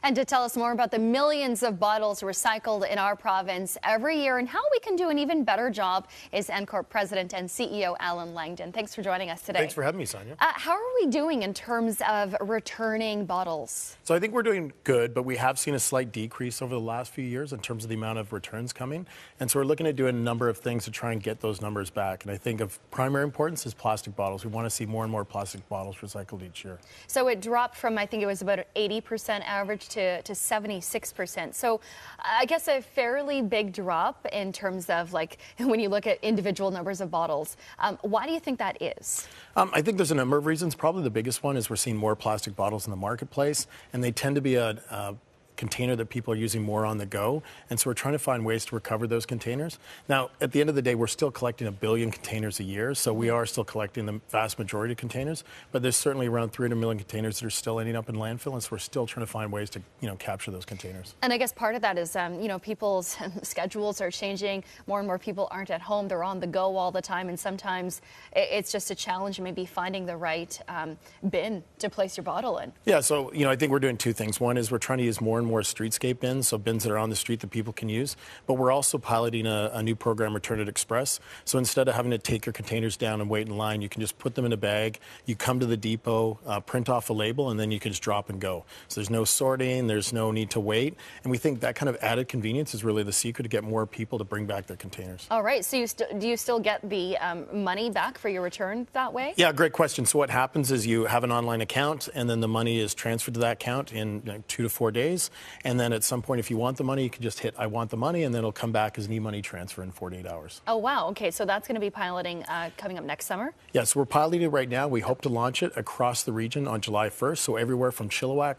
And to tell us more about the millions of bottles recycled in our province every year and how we can do an even better job is NCORP President and CEO Alan Langdon. Thanks for joining us today. Thanks for having me, Sonia. How are we doing in terms of returning bottles? So I think we're doing good, but we have seen a slight decrease over the last few years in terms of the amount of returns coming. And so we're looking at doing a number of things to try and get those numbers back. And I think of primary importance is plastic bottles. We want to see more and more plastic bottles recycled each year. So it dropped from, I think it was about an 80% average to 76%. So I guess a fairly big drop in terms of like when you look at individual numbers of bottles. Why do you think that is? I think there's a number of reasons. Probably the biggest one is we're seeing more plastic bottles in the marketplace, and they tend to be a container that people are using more on the go, and so we're trying to find ways to recover those containers. Now, at the end of the day, we're still collecting 1 billion containers a year, so we are still collecting the vast majority of containers, but there's certainly around 300 million containers that are still ending up in landfill, and so we're still trying to find ways to, capture those containers. And I guess part of that is, people's schedules are changing. More and more people aren't at home. They're on the go all the time, and sometimes it's just a challenge maybe finding the right bin to place your bottle in. Yeah, so, I think we're doing two things. One is we're trying to use more and more streetscape bins, so bins that are on the street that people can use. But we're also piloting a new program, Return It Express. So instead of having to take your containers down and wait in line, you can just put them in a bag. You come to the depot, print off a label, and then you can just drop and go. So there's no sorting, there's no need to wait. And we think that kind of added convenience is really the secret to get more people to bring back their containers. All right. So do you still get the money back for your return that way? Yeah, great question. So what happens is you have an online account, and then the money is transferred to that account in 2 to 4 days. And then at some point, if you want the money, you can just hit I want the money, and then it'll come back as an e-money transfer in 48 hours. Oh, wow. Okay, so that's going to be piloting coming up next summer? Yes, we're piloting it right now. We hope to launch it across the region on July 1st. So everywhere from Chilliwack